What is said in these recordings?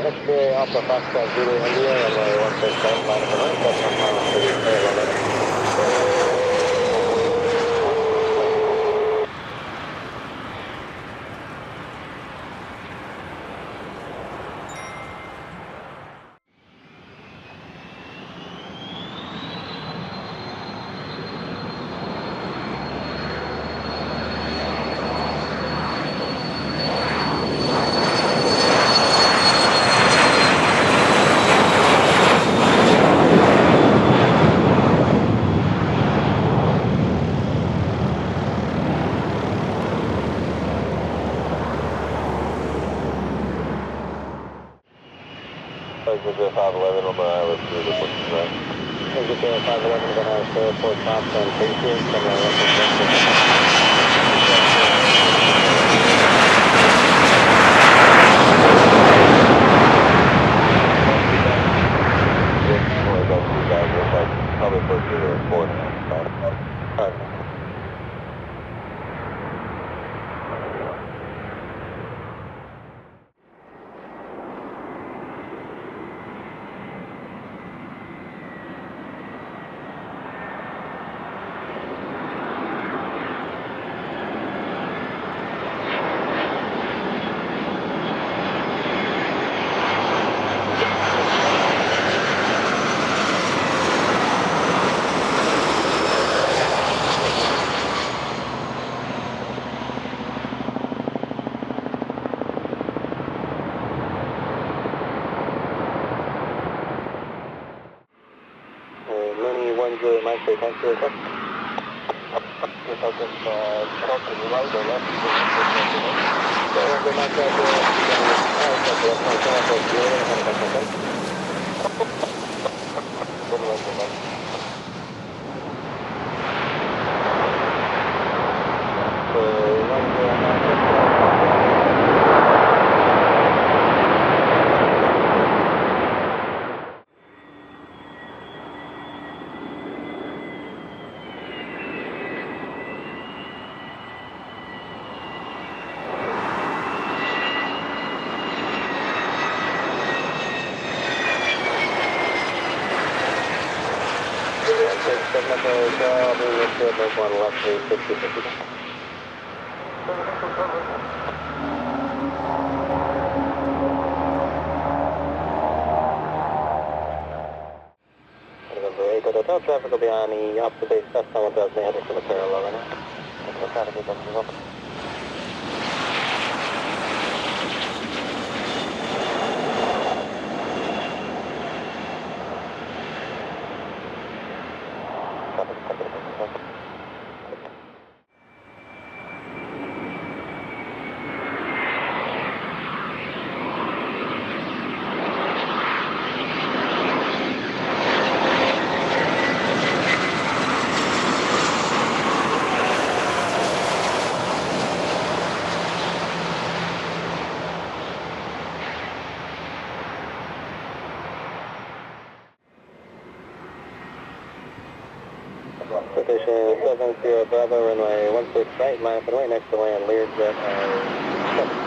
XBA Alpha Foxtrot Zulu India, runway 16 right, line up and right, that's 1 mile to the parallel letter. Exit 511 on the island through the Brooklyn Drive. Exit 511 Van Nuys Airport, Thompson, Patriot, probably closer to 4.5. Alright. Mooney 10 Mike, say thanks for your question. If I can talk to the right or left, the Mike right Traffic will be on the opposite base, that's 1,000 heading for the parallel right now. Traffic is open. Station 70 Bravo, runway 16 right, line up and right next to land, Learjet, 7.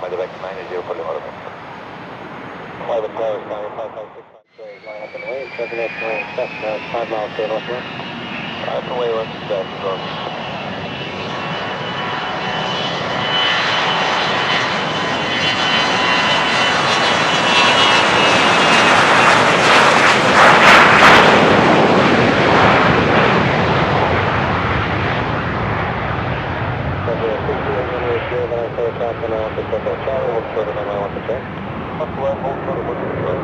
My direct 90 for the auto. Private tower, 5556 line up and wait, 7 F 5 miles to the northwest. Up and wait, 165 is on. south runway 16 right, Charlie, hold short of runway 16 right. Up left, hold short of 16 right.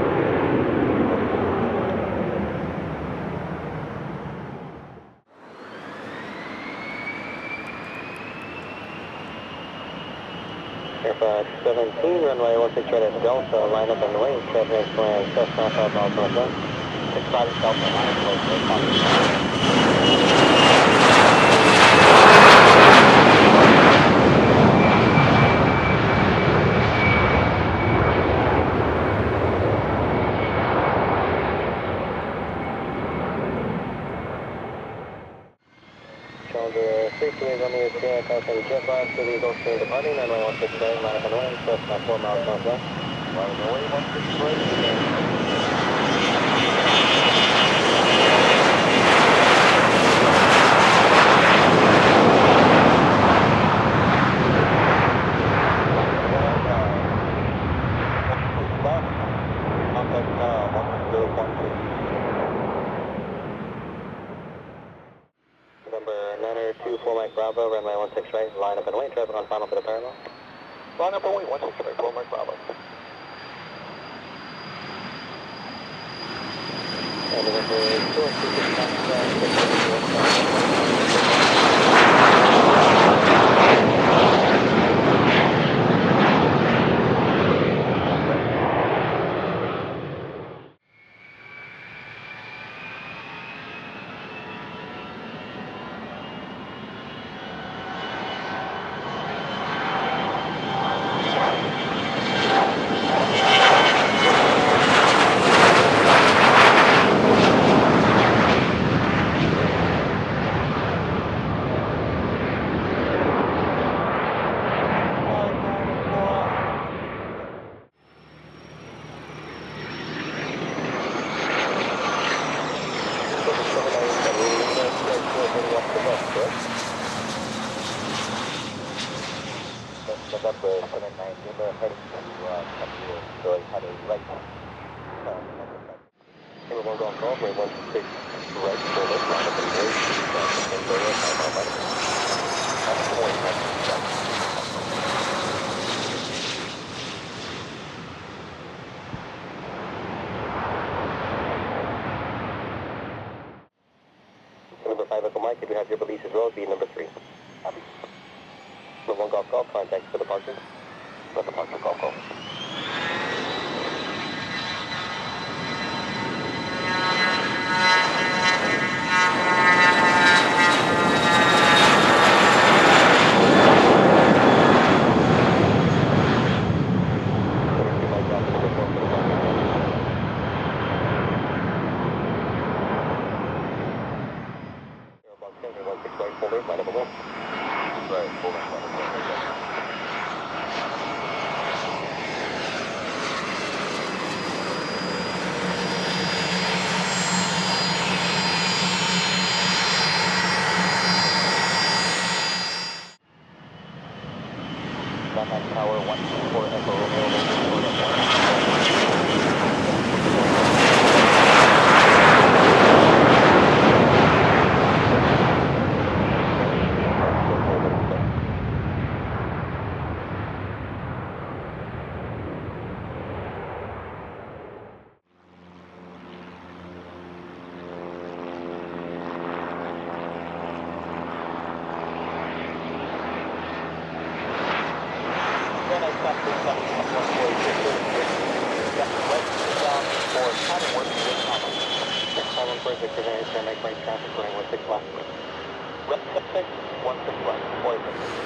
Aircraft 17, runway 16 right at Delta, line up and wait, traffic next plan, Cessna 5 miles northwest. 65 at Delta, line up and wait, copy. Challenger 328 on the ATR, California jet box, City Gulfstream departing, runway 16 right, line up and wait, Cessna 4 miles northwest. Line up and wait, 16 right. Number 924 Mike Bravo, runway 16 right, line up and wait, traffic on final for the parallel. Line up and wait, 16 right, 4 Mike Bravo. And number November 79, Lima, heading to Joy, had a right. We're going to Gulf, we're 16 right, so let's line up and wait. Number 5 Echo Mike, if you have your releases road, be number 3. Copy. Number 1 Golf Golf, contact for departure. For departure, Golf Golf. Tower 124 Echo make right traffic running 16 left. Left 16 left, 46.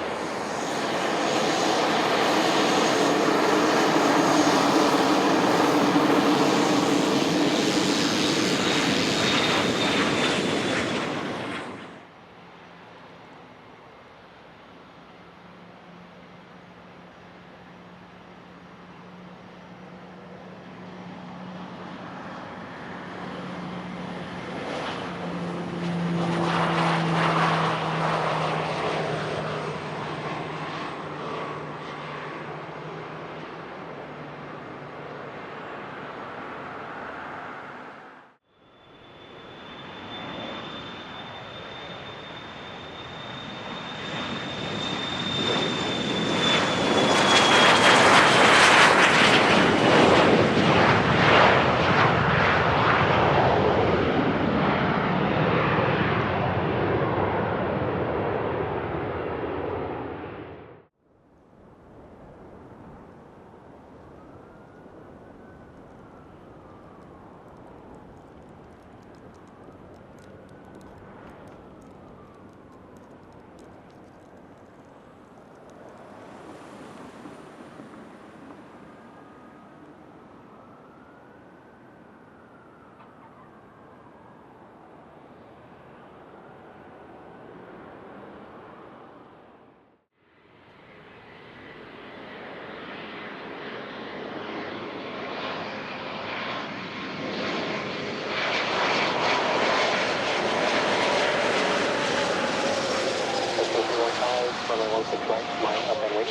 16 right, line up and wait.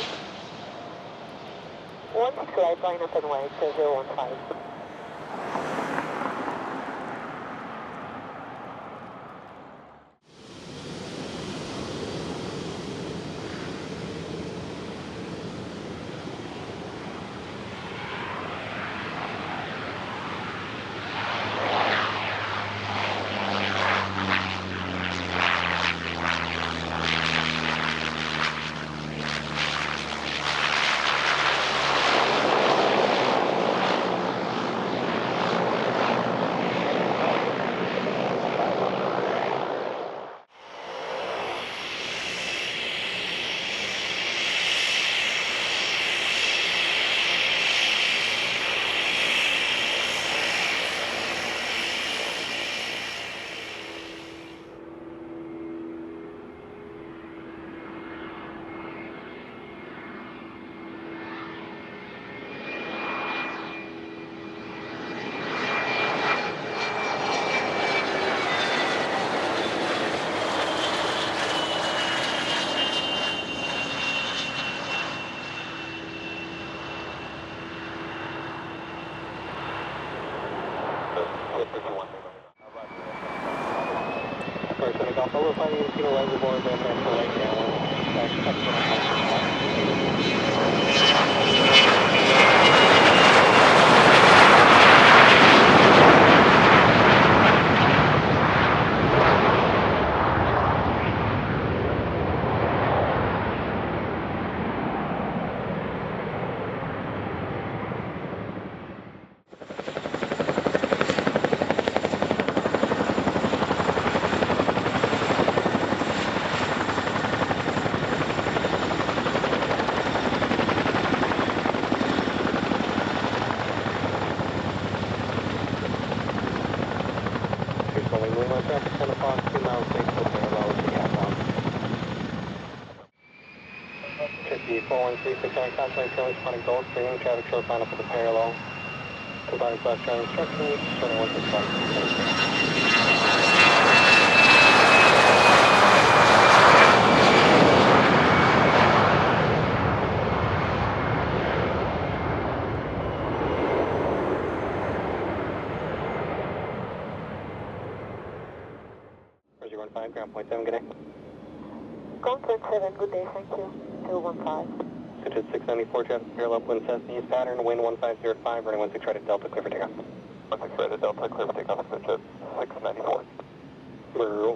16 right, line up and wait, 015. Over finding Kilo Reservoir, then for right traffic 10 o'clock, 2 miles, 6 to parallel to gas on. Should be 4136 on contact Charlie responding Gold, bringing traffic short line up with the parallel. Providing flash driving instructions, turning 165. Roger 15, ground point 7, good day. Ground point 7, good day, thank you. 015. Digit 694, traffic parallel upwind southeast pattern, wind 1505, running 16 right at Delta, clear for takeoff. 16 right at Delta, clear for takeoff, digit 694. We're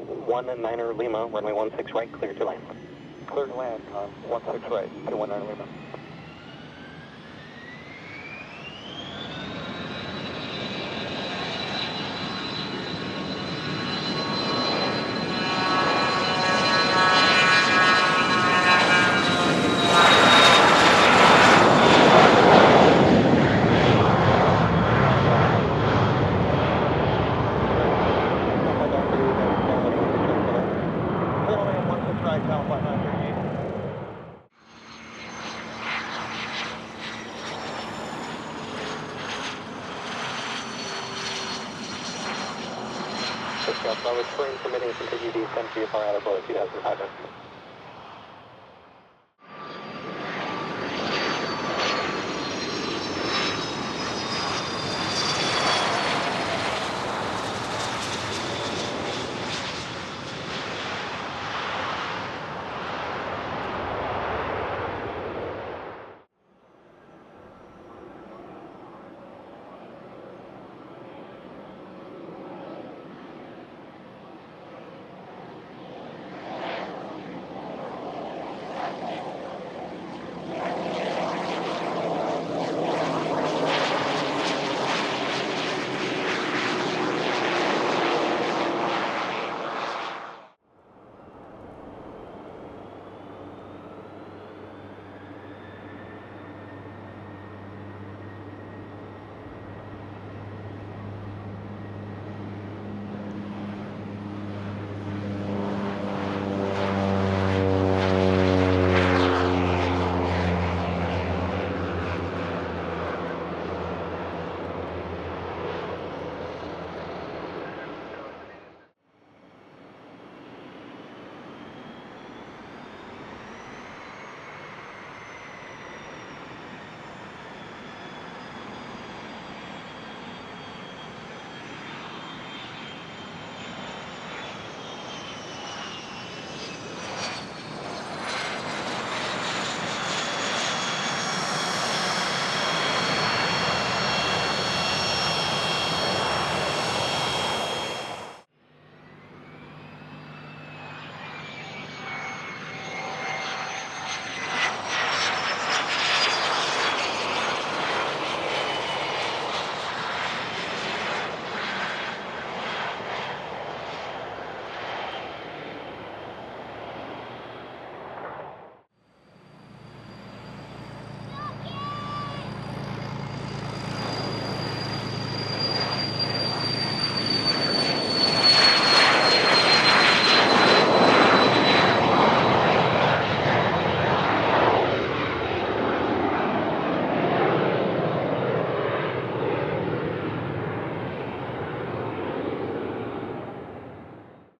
19er Lima, runway 16 right, clear to land. Clear to land, 16 right to 19 Lima. Discuss, I was free permitting continue descent to your far outer border 2005.